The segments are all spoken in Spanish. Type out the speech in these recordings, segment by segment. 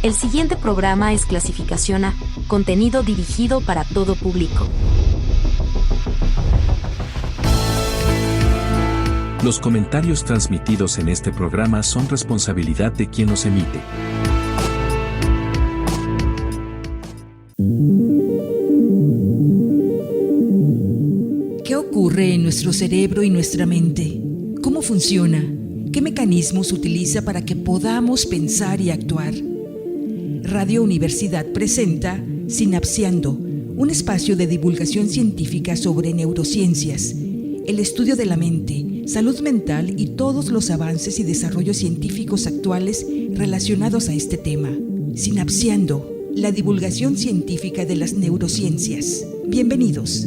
El siguiente programa es clasificación A, contenido dirigido para todo público. Los comentarios transmitidos en este programa son responsabilidad de quien los emite. ¿Qué ocurre en nuestro cerebro y nuestra mente? ¿Cómo funciona? ¿Qué mecanismos utiliza para que podamos pensar y actuar? Radio Universidad presenta Sinapseando, un espacio de divulgación científica sobre neurociencias, el estudio de la mente, salud mental y todos los avances y desarrollos científicos actuales relacionados a este tema. Sinapseando, la divulgación científica de las neurociencias. Bienvenidos.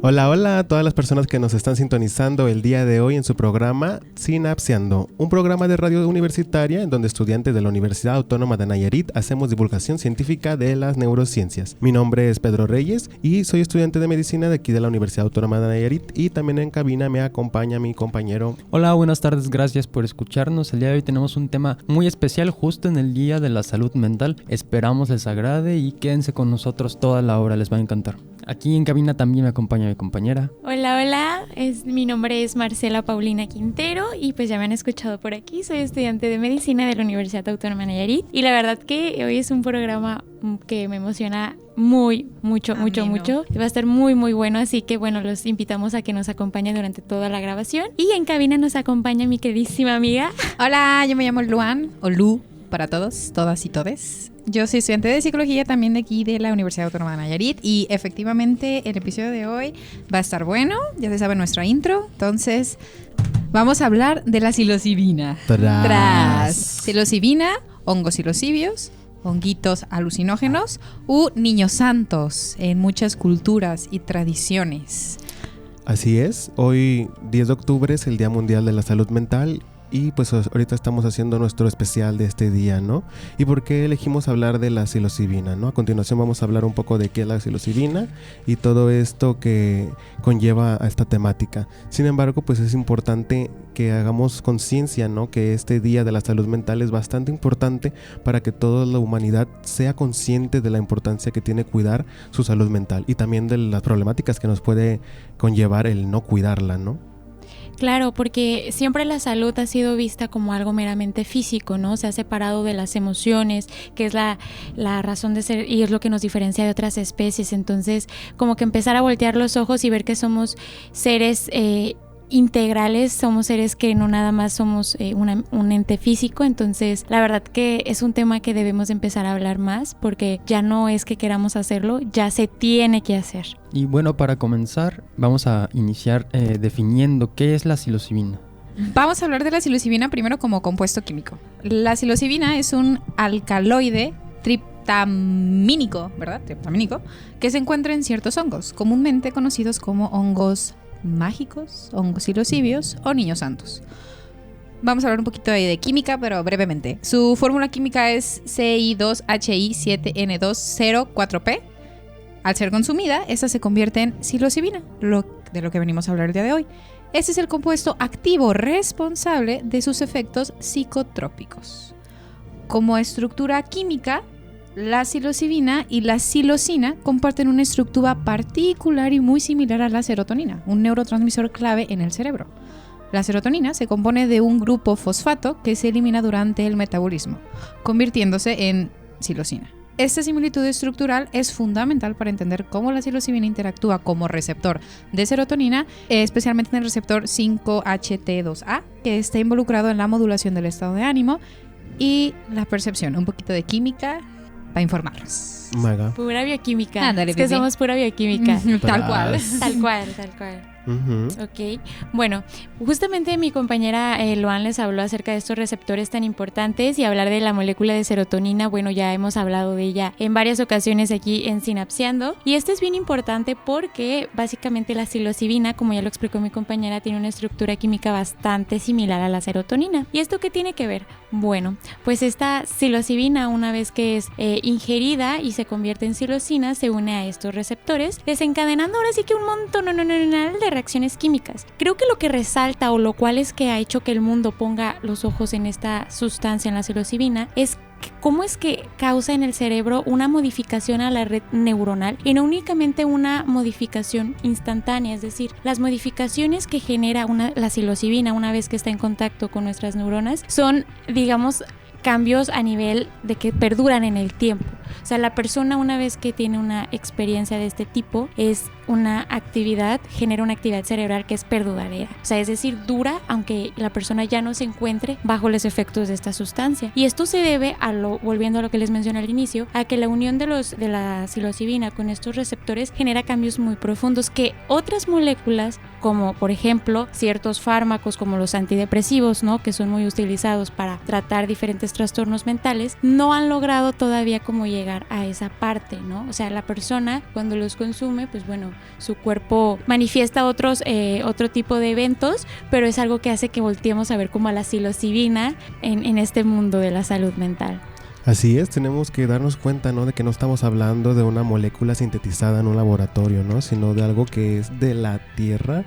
Hola a todas las personas que nos están sintonizando el día de hoy en su programa Sinapseando, un programa de radio universitaria en donde estudiantes de la Universidad Autónoma de Nayarit hacemos divulgación científica de las neurociencias. Mi nombre es Pedro Reyes y soy estudiante de medicina de aquí de la Universidad Autónoma de Nayarit, y también en cabina me acompaña mi compañero. Hola, buenas tardes, gracias por escucharnos. El día de hoy tenemos un tema muy especial justo en el Día de la Salud Mental. Esperamos les agrade y quédense con nosotros toda la hora, les va a encantar. Aquí en cabina también me acompaña mi compañera. Hola, mi nombre es Marcela Paulina Quintero y pues ya me han escuchado por aquí. Soy estudiante de medicina de la Universidad Autónoma de Nayarit y la verdad que hoy es un programa que me emociona mucho. Va a estar muy bueno, así que bueno, los invitamos a que nos acompañen durante toda la grabación. Y en cabina nos acompaña mi queridísima amiga. Hola, yo me llamo Luan, o Lu para todos, todas y todes. Yo soy estudiante de psicología también de aquí de la Universidad Autónoma de Nayarit y efectivamente el episodio de hoy va a estar bueno, ya se sabe nuestra intro, entonces vamos a hablar de la psilocibina. Psilocibina, hongos psilocibios, honguitos alucinógenos u niños santos en muchas culturas y tradiciones. Así es, hoy 10 de octubre es el Día Mundial de la Salud Mental. Y pues ahorita estamos haciendo nuestro especial de este día, ¿no? ¿Y por qué elegimos hablar de la psilocibina, ¿no? A continuación vamos a hablar un poco de qué es la psilocibina y todo esto que conlleva a esta temática. Sin embargo, pues es importante que hagamos conciencia, ¿no? Que este Día de la Salud Mental es bastante importante para que toda la humanidad sea consciente de la importancia que tiene cuidar su salud mental y también de las problemáticas que nos puede conllevar el no cuidarla, ¿no? Claro, porque siempre la salud ha sido vista como algo meramente físico, ¿no? Se ha separado de las emociones, que es la razón de ser y es lo que nos diferencia de otras especies. Entonces, como que empezar a voltear los ojos y ver que somos seres integrales, somos seres que no nada más somos un ente físico. Entonces la verdad que es un tema que debemos empezar a hablar más porque ya no es que queramos hacerlo, ya se tiene que hacer. Y bueno, para comenzar vamos a iniciar definiendo qué es la psilocibina. Vamos a hablar de la psilocibina primero como compuesto químico. La psilocibina es un alcaloide triptamínico, ¿verdad? Triptamínico, que se encuentra en ciertos hongos, comúnmente conocidos como hongos mágicos, hongos psilocibios o niños santos. Vamos a hablar un poquito de química, pero brevemente. Su fórmula química es CI2HI7N204P. Al ser consumida, esta se convierte en psilocibina, de lo que venimos a hablar el día de hoy. Este es el compuesto activo responsable de sus efectos psicotrópicos. Como estructura química, la psilocibina y la psilocina comparten una estructura particular y muy similar a la serotonina, un neurotransmisor clave en el cerebro. La serotonina se compone de un grupo fosfato que se elimina durante el metabolismo, convirtiéndose en psilocina. Esta similitud estructural es fundamental para entender cómo la psilocibina interactúa como receptor de serotonina, especialmente en el receptor 5-HT2A, que está involucrado en la modulación del estado de ánimo y la percepción. Un poquito de química para informarlos. Maga. Pura bioquímica. Ándale, es que somos pura bioquímica. Tal cual. Tal cual. Ok, bueno, justamente mi compañera Luan les habló acerca de estos receptores tan importantes y hablar de la molécula de serotonina. Bueno, ya hemos hablado de ella en varias ocasiones aquí en Sinapseando, y este es bien importante porque básicamente la psilocibina, como ya lo explicó mi compañera, tiene una estructura química bastante similar a la serotonina. ¿Y esto qué tiene que ver? Bueno, pues esta psilocibina, una vez que es ingerida y se convierte en psilocina, se une a estos receptores, desencadenando ahora sí que un montón de reacciones químicas. Creo que lo que resalta o lo cual es que ha hecho que el mundo ponga los ojos en esta sustancia, en la psilocibina, es cómo es que causa en el cerebro una modificación a la red neuronal y no únicamente una modificación instantánea, es decir, las modificaciones que genera la psilocibina una vez que está en contacto con nuestras neuronas son, digamos, cambios a nivel de que perduran en el tiempo. O sea, la persona una vez que tiene una experiencia de este tipo genera una actividad cerebral que es perduradera. O sea, es decir, dura aunque la persona ya no se encuentre bajo los efectos de esta sustancia. Y esto se debe volviendo a lo que les mencioné al inicio, a que la unión de la psilocibina con estos receptores genera cambios muy profundos que otras moléculas, como por ejemplo ciertos fármacos como los antidepresivos, ¿no?, que son muy utilizados para tratar diferentes trastornos mentales, no han logrado todavía como llegar a esa parte, ¿no? O sea, la persona cuando los consume, pues bueno, su cuerpo manifiesta otro tipo de eventos, pero es algo que hace que volteemos a ver como a la psilocibina en este mundo de la salud mental. Así es, tenemos que darnos cuenta, ¿no?, de que no estamos hablando de una molécula sintetizada en un laboratorio, ¿no?, sino de algo que es de la tierra,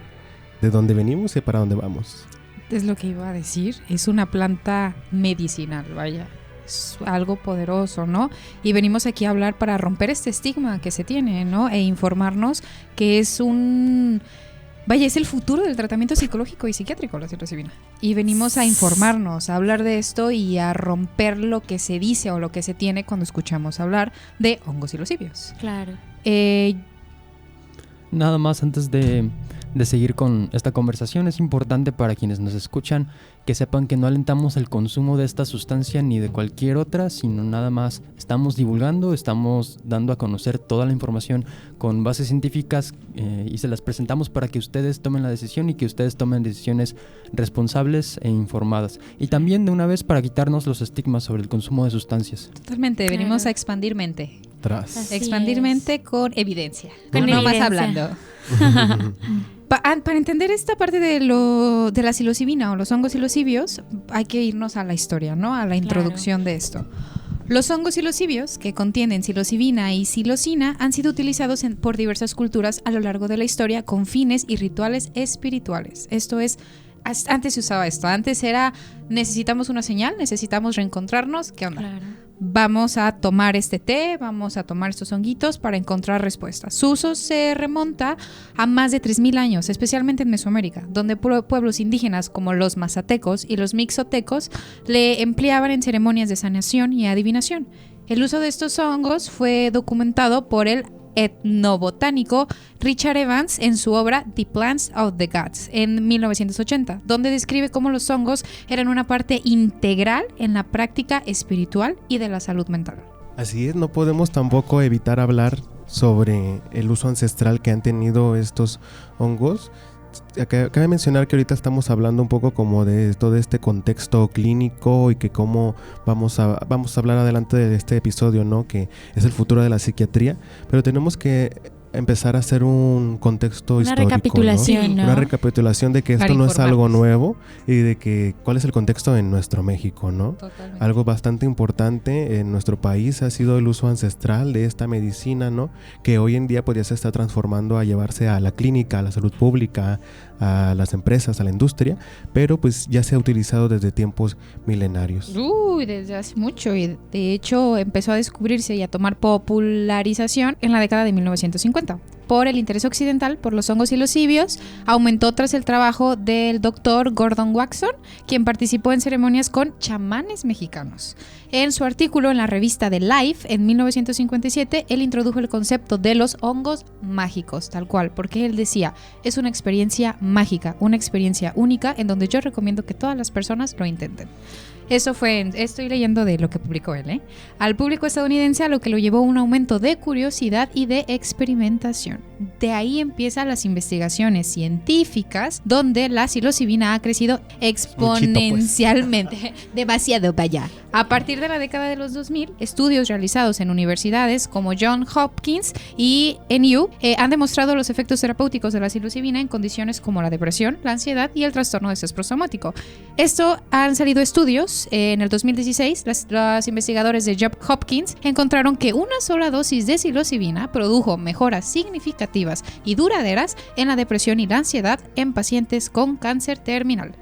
de donde venimos y para dónde vamos. Es lo que iba a decir, es una planta medicinal, vaya, es algo poderoso, ¿no? Y venimos aquí a hablar para romper este estigma que se tiene, ¿no? E informarnos que es es el futuro del tratamiento psicológico y psiquiátrico, la psilocibina. Y venimos a informarnos, a hablar de esto y a romper lo que se dice o lo que se tiene cuando escuchamos hablar de hongos psilocibios. Claro. Nada más antes de seguir con esta conversación, es importante para quienes nos escuchan que sepan que no alentamos el consumo de esta sustancia ni de cualquier otra, sino nada más estamos divulgando, estamos dando a conocer toda la información con bases científicas y se las presentamos para que ustedes tomen la decisión y que ustedes tomen decisiones responsables e informadas. Y también de una vez para quitarnos los estigmas sobre el consumo de sustancias. Totalmente, venimos a expandir mente. Expandir mente con evidencia. No más hablando. Para entender esta parte de la psilocibina o los hongos psilocibios, hay que irnos a la historia, ¿no? A la introducción de esto. Los hongos psilocibios, que contienen psilocibina y psilocina, han sido utilizados por diversas culturas a lo largo de la historia con fines y rituales espirituales. Esto es, antes se usaba esto, antes era, necesitamos una señal, necesitamos reencontrarnos, ¿qué onda? Claro. Vamos a tomar este té, vamos a tomar estos honguitos para encontrar respuestas. Su uso se remonta a más de 3,000 años, especialmente en Mesoamérica, donde pueblos indígenas como los mazatecos y los mixotecos le empleaban en ceremonias de sanación y adivinación. El uso de estos hongos fue documentado por el etnobotánico Richard Evans en su obra The Plants of the Gods en 1980, donde describe cómo los hongos eran una parte integral en la práctica espiritual y de la salud mental. Así es, no podemos tampoco evitar hablar sobre el uso ancestral que han tenido estos hongos. Cabe mencionar que ahorita estamos hablando un poco como de todo este contexto clínico y que cómo vamos a hablar adelante de este episodio, ¿no?, que es el futuro de la psiquiatría, pero tenemos que empezar a hacer un contexto histórico, recapitulación, ¿no? Una recapitulación de que esto no es algo nuevo y de que cuál es el contexto en nuestro México, ¿no? Totalmente. Algo bastante importante en nuestro país ha sido el uso ancestral de esta medicina, ¿no?, que hoy en día pues ya se está transformando a llevarse a la clínica, a la salud pública, a las empresas, a la industria, pero pues ya se ha utilizado desde tiempos milenarios. Desde hace mucho, y de hecho empezó a descubrirse y a tomar popularización en la década de 1950. Por el interés occidental por los hongos psilocibios aumentó tras el trabajo del doctor Gordon Watson, quien participó en ceremonias con chamanes mexicanos. En su artículo en la revista The Life en 1957, él introdujo el concepto de los hongos mágicos, tal cual, porque él decía, es una experiencia mágica, una experiencia única en donde yo recomiendo que todas las personas lo intenten. Eso fue, estoy leyendo de lo que publicó él, al público estadounidense, a lo que lo llevó a un aumento de curiosidad y de experimentación. De ahí empiezan las investigaciones científicas, donde la psilocibina ha crecido exponencialmente. Muchito, pues. Demasiado, vaya. A partir de la década de los 2000, estudios realizados en universidades como Johns Hopkins y NU han demostrado los efectos terapéuticos de la psilocibina en condiciones como la depresión, la ansiedad y el trastorno de estrés postraumático. Esto han salido estudios en el 2016, los investigadores de Johns Hopkins encontraron que una sola dosis de psilocibina produjo mejoras significativas y duraderas en la depresión y la ansiedad en pacientes con cáncer terminal.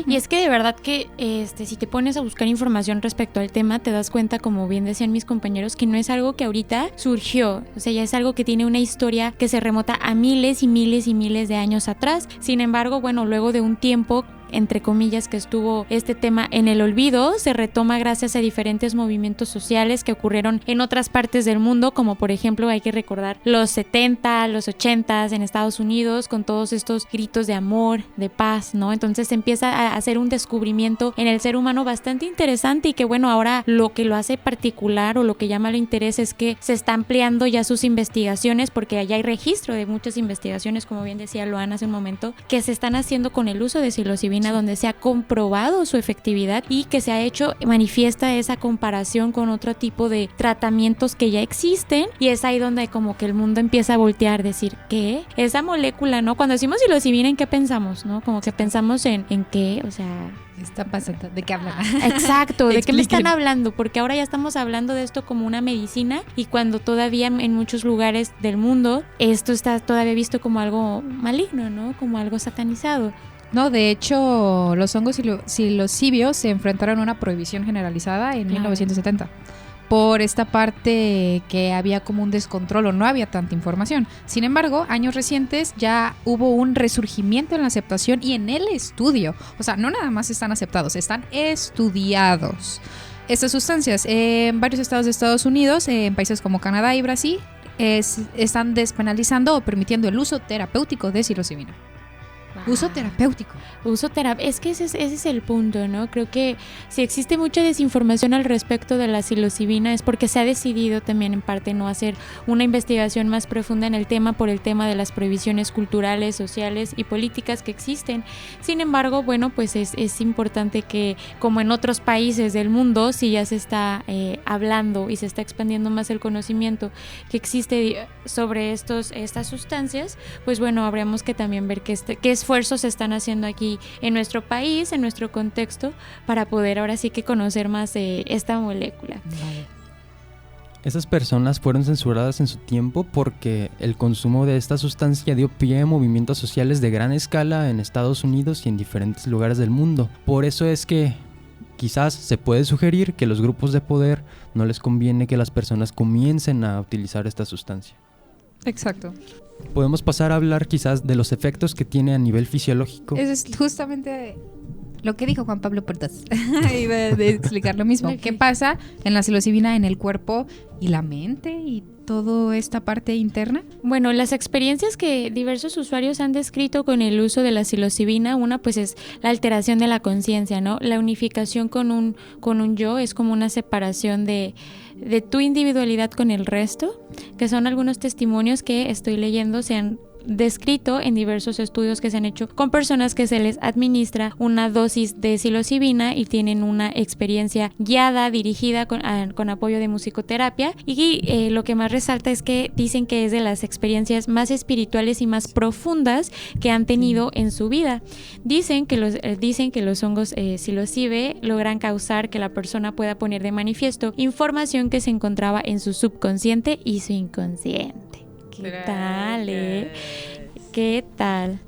Y es que de verdad que si te pones a buscar información respecto al tema, te das cuenta, como bien decían mis compañeros, que no es algo que ahorita surgió. O sea, ya es algo que tiene una historia que se remota a miles y miles y miles de años atrás. Sin embargo, bueno, luego de un tiempo, entre comillas, que estuvo este tema en el olvido, se retoma gracias a diferentes movimientos sociales que ocurrieron en otras partes del mundo, como por ejemplo hay que recordar los 70, los 80 en Estados Unidos, con todos estos gritos de amor, de paz, ¿no? Entonces se empieza a hacer un descubrimiento en el ser humano bastante interesante, y que bueno, ahora lo que lo hace particular o lo que llama el interés es que se está ampliando ya sus investigaciones, porque allá hay registro de muchas investigaciones, como bien decía Luan hace un momento, que se están haciendo con el uso de psilocibina, donde se ha comprobado su efectividad y que se ha hecho manifiesta esa comparación con otro tipo de tratamientos que ya existen, y es ahí donde como que el mundo empieza a voltear, decir, ¿qué? Esa molécula, ¿no? Cuando decimos psilocibina, ¿en qué pensamos, no? Como que pensamos en qué, o sea... Está pasando, ¿de qué hablan? Exacto, ¿de qué me están hablando? Porque ahora ya estamos hablando de esto como una medicina, y cuando todavía en muchos lugares del mundo esto está todavía visto como algo maligno, ¿no? Como algo satanizado. No, de hecho, los hongos psilocibios se enfrentaron a una prohibición generalizada en 1970. Por esta parte que había como un descontrol o no había tanta información. Sin embargo, años recientes ya hubo un resurgimiento en la aceptación y en el estudio. O sea, no nada más están aceptados, están estudiados. Estas sustancias en varios estados de Estados Unidos, en países como Canadá y Brasil, están despenalizando o permitiendo el uso terapéutico de psilocibina. Uso terapéutico. Es que ese es el punto, ¿no? Creo que si existe mucha desinformación al respecto de la psilocibina es porque se ha decidido también en parte no hacer una investigación más profunda en el tema, por el tema de las prohibiciones culturales, sociales y políticas que existen. Sin embargo, bueno, pues es importante que, como en otros países del mundo, si ya se está hablando y se está expandiendo más el conocimiento que existe sobre estas sustancias, pues bueno, habríamos que también ver qué esfuerzos se están haciendo aquí en nuestro país, en nuestro contexto, para poder ahora sí que conocer más esta molécula. Esas personas fueron censuradas en su tiempo porque el consumo de esta sustancia dio pie a movimientos sociales de gran escala en Estados Unidos y en diferentes lugares del mundo. Por eso es que quizás se puede sugerir que los grupos de poder no les conviene que las personas comiencen a utilizar esta sustancia. Exacto. Podemos pasar a hablar quizás de los efectos que tiene a nivel fisiológico. Eso es justamente lo que dijo Juan Pablo Portas. Iba a explicar lo mismo. Okay. ¿Qué pasa en la psilocibina en el cuerpo y la mente y toda esta parte interna? Bueno, las experiencias que diversos usuarios han descrito con el uso de la psilocibina, una pues es la alteración de la conciencia, ¿no? La unificación con un yo es como una separación de tu individualidad con el resto, que son algunos testimonios que estoy leyendo, se han descrito en diversos estudios que se han hecho con personas que se les administra una dosis de psilocibina y tienen una experiencia guiada, dirigida con apoyo de musicoterapia, y lo que más resalta es que dicen que es de las experiencias más espirituales y más profundas que han tenido en su vida. Dicen que los hongos psilocibe logran causar que la persona pueda poner de manifiesto información que se encontraba en su subconsciente y su inconsciente. ¿Qué tal, ¿Qué tal?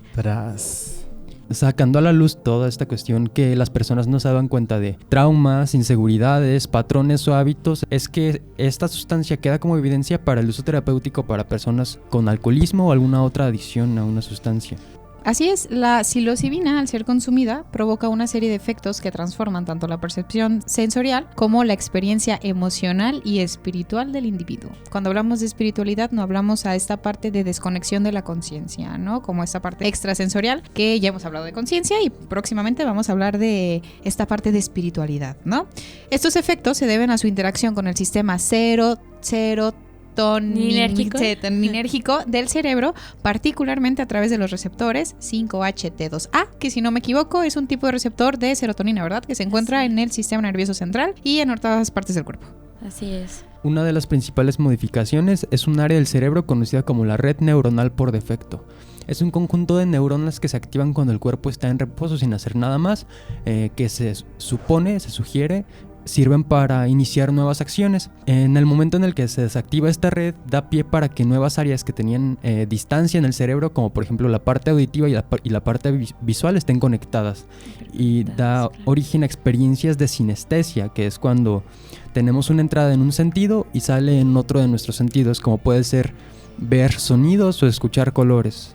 Sacando a la luz toda esta cuestión que las personas no se daban cuenta de traumas, inseguridades, patrones o hábitos, es que esta sustancia queda como evidencia para el uso terapéutico para personas con alcoholismo o alguna otra adicción a una sustancia. Así es, la psilocibina, al ser consumida, provoca una serie de efectos que transforman tanto la percepción sensorial como la experiencia emocional y espiritual del individuo. Cuando hablamos de espiritualidad, no hablamos a esta parte de desconexión de la conciencia, ¿no? Como esta parte extrasensorial, que ya hemos hablado de conciencia y próximamente vamos a hablar de esta parte de espiritualidad, ¿no? Estos efectos se deben a su interacción con el sistema serotoninérgico del cerebro, particularmente a través de los receptores 5-HT2A, que si no me equivoco es un tipo de receptor de serotonina, ¿verdad? Que se encuentra en el sistema nervioso central y en otras partes del cuerpo. Así es. Una de las principales modificaciones es un área del cerebro conocida como la red neuronal por defecto. Es un conjunto de neuronas que se activan cuando el cuerpo está en reposo sin hacer nada más, que se sugiere, sirven para iniciar nuevas acciones. En el momento en el que se desactiva esta red, da pie para que nuevas áreas que tenían distancia en el cerebro, como por ejemplo la parte auditiva y la parte visual, estén conectadas. Y da origen a experiencias de sinestesia, que es cuando tenemos una entrada en un sentido y sale en otro de nuestros sentidos, como puede ser ver sonidos o escuchar colores.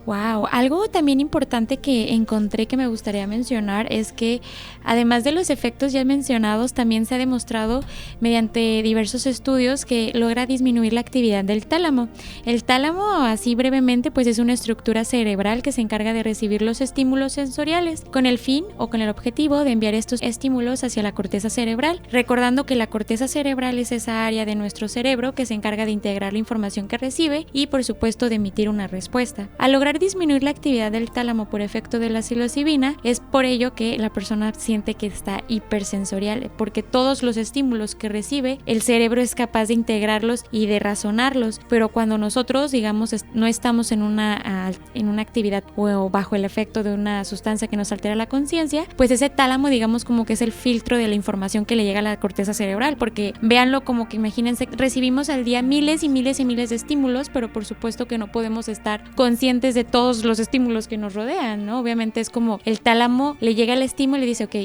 Wow, algo también importante que encontré que me gustaría mencionar es que además de los efectos ya mencionados, también se ha demostrado mediante diversos estudios que logra disminuir la actividad del tálamo. El tálamo, así brevemente, pues es una estructura cerebral que se encarga de recibir los estímulos sensoriales con el fin o con el objetivo de enviar estos estímulos hacia la corteza cerebral, recordando que la corteza cerebral es esa área de nuestro cerebro que se encarga de integrar la información que recibe y por supuesto de emitir una respuesta. Al lograr disminuir la actividad del tálamo por efecto de la psilocibina, es por ello que la persona siente que está hipersensorial, porque todos los estímulos que recibe, el cerebro es capaz de integrarlos y de razonarlos, pero cuando nosotros, digamos, no estamos en una actividad o bajo el efecto de una sustancia que nos altera la conciencia, pues ese tálamo, digamos, como que es el filtro de la información que le llega a la corteza cerebral, porque véanlo como que imagínense, recibimos al día miles y miles y miles de estímulos, pero por supuesto que no podemos estar conscientes de todos los estímulos que nos rodean, ¿no? Obviamente es como el tálamo le llega el estímulo y dice, ok,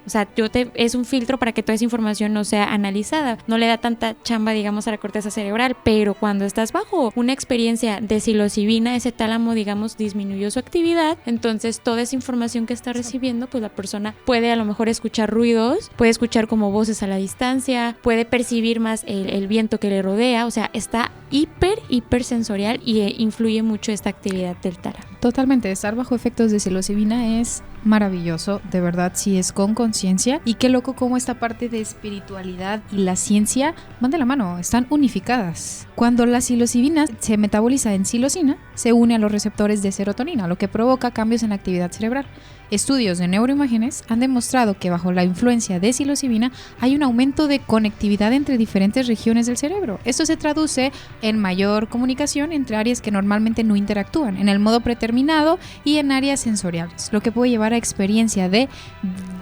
o sea, es un filtro para que toda esa información no sea analizada, no le da tanta chamba, digamos, a la corteza cerebral, pero cuando estás bajo una experiencia de psilocibina, ese tálamo, digamos, disminuyó su actividad, entonces toda esa información que está recibiendo, pues la persona puede a lo mejor escuchar ruidos, puede escuchar como voces a la distancia, puede percibir más el viento que le rodea, o sea, está hiper sensorial y influye mucho esta actividad del tálamo. Totalmente, estar bajo efectos de psilocibina es maravilloso, de verdad, si es con conciencia. Y qué loco cómo esta parte de espiritualidad y la ciencia van de la mano, están unificadas. Cuando la psilocibina se metaboliza en psilocina, se une a los receptores de serotonina, lo que provoca cambios en la actividad cerebral. Estudios de neuroimágenes han demostrado que bajo la influencia de psilocibina hay un aumento de conectividad entre diferentes regiones del cerebro. Esto se traduce en mayor comunicación entre áreas que normalmente no interactúan, en el modo predeterminado y en áreas sensoriales, lo que puede llevar a experiencia de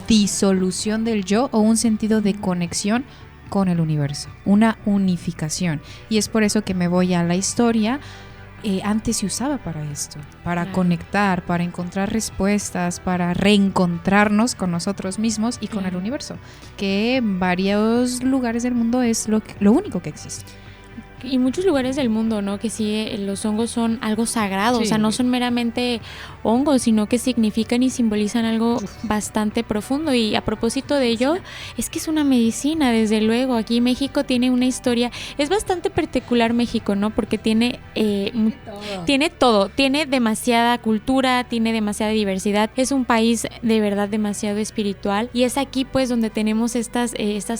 disolución del yo o un sentido de conexión con el universo, una unificación. Y es por eso que me voy a la historia. Antes se usaba para esto, para conectar, para encontrar respuestas, para reencontrarnos con nosotros mismos y con el universo, que en varios lugares del mundo es lo único que existe. Y muchos lugares del mundo, ¿no? Que sí, los hongos son algo sagrado, sí. O sea, no son meramente hongos, sino que significan y simbolizan algo bastante profundo. Y a propósito de ello, es que es una medicina, desde luego. Aquí México tiene una historia, es bastante particular México, ¿no? Porque tiene todo, tiene demasiada cultura, tiene demasiada diversidad. Es un país de verdad demasiado espiritual y es aquí pues donde tenemos estas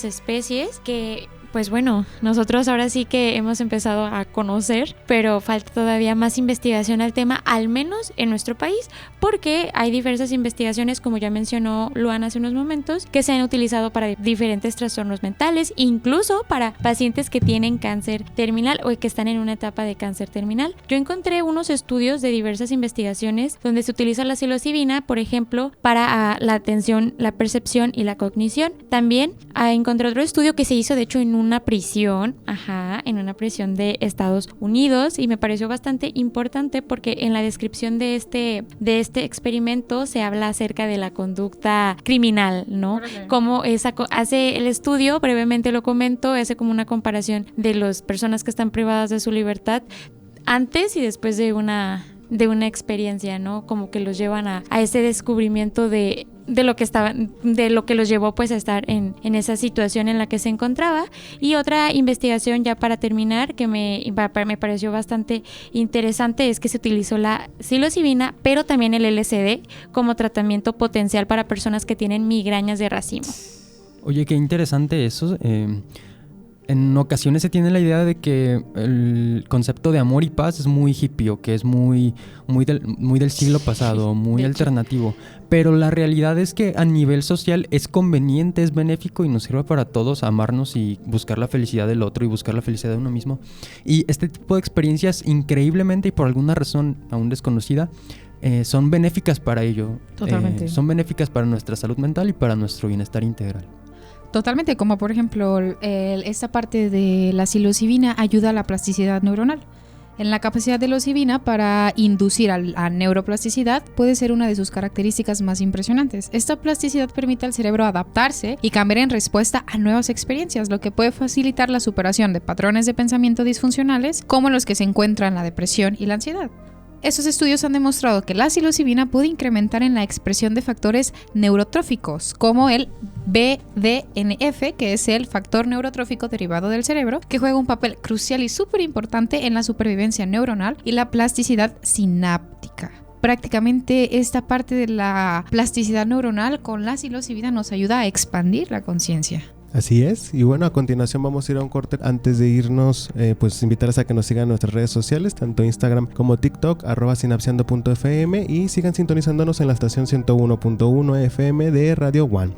especies que... Pues bueno, nosotros ahora sí que hemos empezado a conocer, pero falta todavía más investigación al tema, al menos en nuestro país, porque hay diversas investigaciones, como ya mencionó Luan hace unos momentos, que se han utilizado para diferentes trastornos mentales, incluso para pacientes que tienen cáncer terminal o que están en una etapa de cáncer terminal. Yo encontré unos estudios de diversas investigaciones donde se utiliza la psilocibina, por ejemplo, para la atención, la percepción y la cognición. También encontré otro estudio que se hizo, de hecho, en una prisión de Estados Unidos, y me pareció bastante importante porque en la descripción de este experimento se habla acerca de la conducta criminal, ¿no? Como hace el estudio, brevemente lo comento, hace como una comparación de las personas que están privadas de su libertad antes y después de una experiencia, ¿no? Como que los llevan a ese descubrimiento de lo que los llevó pues a estar en esa situación en la que se encontraba. Y otra investigación, ya para terminar, que me pareció bastante interesante, es que se utilizó la psilocibina, pero también el LSD como tratamiento potencial para personas que tienen migrañas de racimo. Oye, qué interesante eso. En ocasiones se tiene la idea de que el concepto de amor y paz es muy hippie, o que es muy del siglo pasado, muy alternativo. Pero la realidad es que a nivel social es conveniente, es benéfico y nos sirve para todos amarnos y buscar la felicidad del otro y buscar la felicidad de uno mismo. Y este tipo de experiencias, increíblemente y por alguna razón aún desconocida, son benéficas para ello. Totalmente. Son benéficas para nuestra salud mental y para nuestro bienestar integral. Totalmente, como por ejemplo esta parte de la psilocibina ayuda a la plasticidad neuronal. En la capacidad de psilocibina para inducir a neuroplasticidad puede ser una de sus características más impresionantes. Esta plasticidad permite al cerebro adaptarse y cambiar en respuesta a nuevas experiencias, lo que puede facilitar la superación de patrones de pensamiento disfuncionales como los que se encuentran la depresión y la ansiedad. Estos estudios han demostrado que la psilocibina puede incrementar en la expresión de factores neurotróficos, como el BDNF, que es el factor neurotrófico derivado del cerebro, que juega un papel crucial y súper importante en la supervivencia neuronal y la plasticidad sináptica. Prácticamente esta parte de la plasticidad neuronal con la psilocibina nos ayuda a expandir la conciencia. Así es, y bueno, a continuación vamos a ir a un corte. Antes de irnos, pues invitarles a que nos sigan en nuestras redes sociales, tanto Instagram como TikTok, @sinapseando.fm, y sigan sintonizándonos en la estación 101.1 FM de Radio One.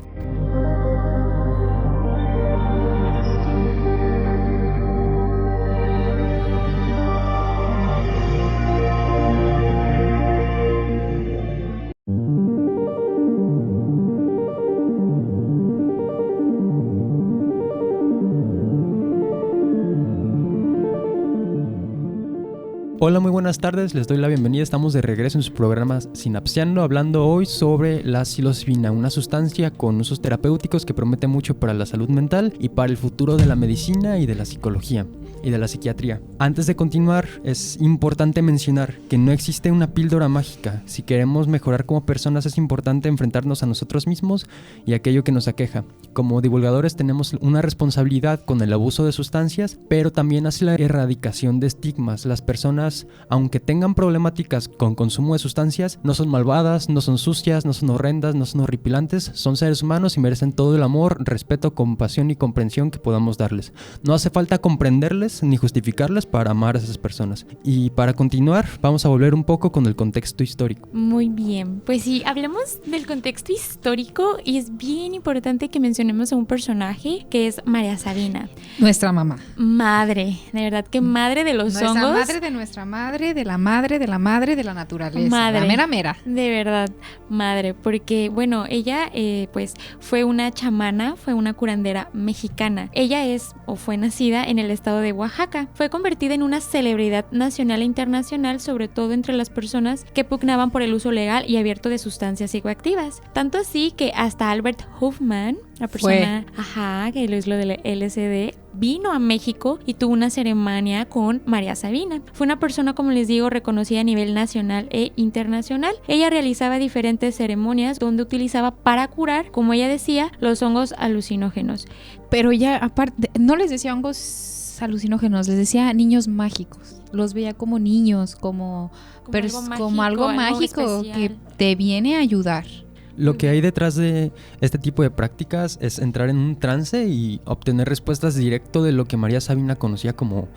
Hola, muy buenas tardes, les doy la bienvenida, estamos de regreso en su programa Sinapseando, hablando hoy sobre la psilocibina, una sustancia con usos terapéuticos que promete mucho para la salud mental y para el futuro de la medicina y de la psicología y de la psiquiatría. Antes de continuar, es importante mencionar que no existe una píldora mágica. Si queremos mejorar como personas, es importante enfrentarnos a nosotros mismos y a aquello que nos aqueja. Como divulgadores tenemos una responsabilidad con el abuso de sustancias, pero también hacia la erradicación de estigmas. Las personas, aunque tengan problemáticas con consumo de sustancias, no son malvadas, no son sucias, no son horrendas, no son horripilantes, son seres humanos y merecen todo el amor, respeto, compasión y comprensión que podamos darles. No hace falta comprenderles ni justificarles para amar a esas personas. Y para continuar, vamos a volver un poco con el contexto histórico. Muy bien, pues sí, hablemos del contexto histórico y es bien importante que mencionemos a un personaje que es María Sabina. Nuestra mamá. Madre, de verdad que madre de los hongos. Madre de nuestra madre, de la madre, de la madre, de la naturaleza. Madre. La mera mera. De verdad, madre, porque bueno, ella pues fue una chamana, fue una curandera mexicana. Ella es o fue nacida en el estado de Oaxaca. Fue convertida en una celebridad nacional e internacional, sobre todo entre las personas que pugnaban por el uso legal y abierto de sustancias psicoactivas. Tanto así que hasta Albert Hofmann, la persona que lo es lo del LSD, vino a México y tuvo una ceremonia con María Sabina. Fue una persona, como les digo, reconocida a nivel nacional e internacional. Ella realizaba diferentes ceremonias donde utilizaba para curar, como ella decía, los hongos alucinógenos. Pero ella, aparte, no les decía hongos alucinógenos, les decía niños mágicos. Los veía como niños, como algo mágico que te viene a ayudar. Lo que hay detrás de este tipo de prácticas es entrar en un trance y obtener respuestas directo de lo que María Sabina conocía como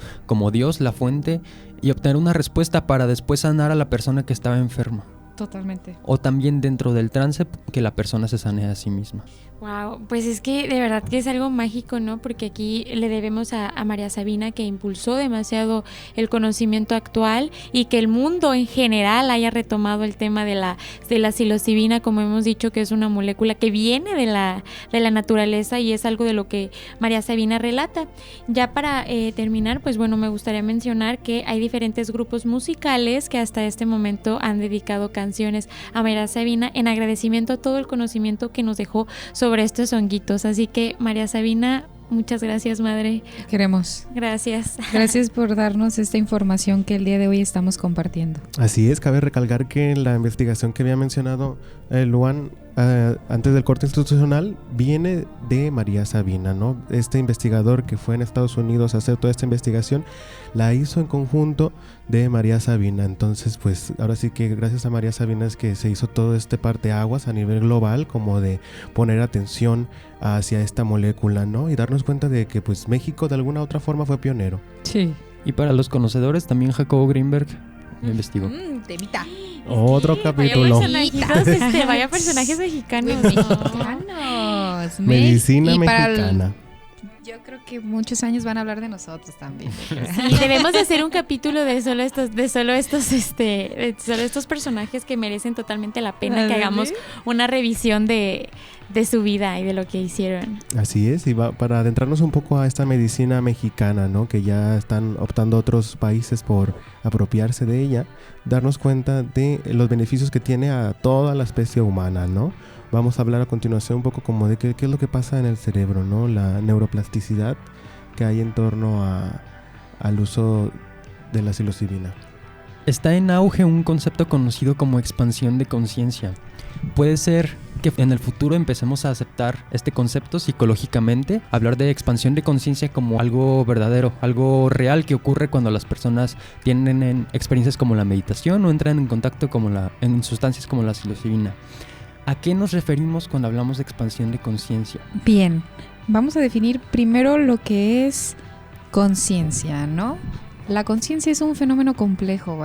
Dios, la fuente, y obtener una respuesta para después sanar a la persona que estaba enferma. Totalmente. O también dentro del trance que la persona se sane a sí misma. Wow, pues es que de verdad que es algo mágico, ¿no? Porque aquí le debemos a María Sabina, que impulsó demasiado el conocimiento actual y que el mundo en general haya retomado el tema de la psilocibina, como hemos dicho, que es una molécula que viene de la naturaleza y es algo de lo que María Sabina relata. Ya para terminar, pues bueno, me gustaría mencionar que hay diferentes grupos musicales que hasta este momento han dedicado canciones a María Sabina en agradecimiento a todo el conocimiento que nos dejó sobre estos honguitos. Así que María Sabina, muchas gracias, madre. Queremos. Gracias. Gracias por darnos esta información que el día de hoy estamos compartiendo. Así es, cabe recalcar que en la investigación que había mencionado Luan, antes del corte institucional, viene de María Sabina, ¿no? Este investigador que fue en Estados Unidos a hacer toda esta investigación, la hizo en conjunto de María Sabina. Entonces, pues ahora sí que gracias a María Sabina es que se hizo todo este parteaguas a nivel global, como de poner atención hacia esta molécula, ¿no? Y darnos cuenta de que pues México de alguna u otra forma fue pionero. Sí. Y para los conocedores, también Jacobo Greenberg lo investigó. Temita. Otro capítulo. Vaya personajes mexicanos. Mexicanos. Medicina Y para mexicana. yo creo que muchos años van a hablar de nosotros también. Sí, debemos de hacer un capítulo de solo estos personajes que merecen totalmente la pena que hagamos una revisión de su vida y de lo que hicieron. Así es, y para adentrarnos un poco a esta medicina mexicana, ¿no? Que ya están optando otros países por apropiarse de ella, darnos cuenta de los beneficios que tiene a toda la especie humana, ¿no? Vamos a hablar a continuación un poco como de qué es lo que pasa en el cerebro, ¿no? La neuroplasticidad que hay en torno al uso de la psilocibina. Está en auge un concepto conocido como expansión de conciencia. Puede ser que en el futuro empecemos a aceptar este concepto psicológicamente, hablar de expansión de conciencia como algo verdadero, algo real que ocurre cuando las personas tienen experiencias como la meditación o entran en contacto en sustancias como la psilocibina. ¿A qué nos referimos cuando hablamos de expansión de conciencia? Bien, vamos a definir primero lo que es conciencia, ¿no? La conciencia es un fenómeno complejo,